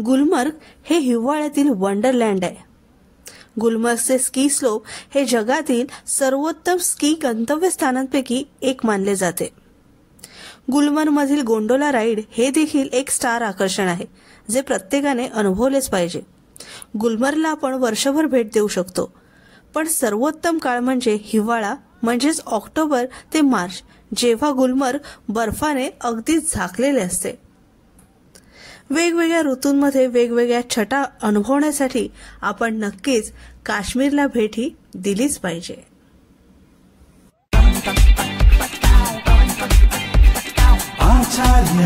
गुलमर्ग हे हिवाळ्यातील वंडरलँड आहे. गुलमर्गचे स्की स्लोप हे जगातील सर्वोत्तम स्की गंतव्यस्थानांपैकी एक मानले जाते. गुलमर्गमधील गोंडोला राईड हे देखील एक स्टार आकर्षण आहे, जे प्रत्येकाने अनुभवलेच पाहिजे. गुलमर्गला आपण वर्षभर भेट देऊ शकतो, पण सर्वोत्तम काळ म्हणजे हिवाळा, म्हणजेच ऑक्टोबर ते मार्च, जेव्हा गुलमर्ग बर्फाने अगदी झाकलेले असते. वेगवेगळ्या ऋतूंमध्ये वेगवेगळ्या छटा अनुभवण्यासाठी आपण नक्कीच काश्मीरला भेटी दिलीच पाहिजे. आचार्य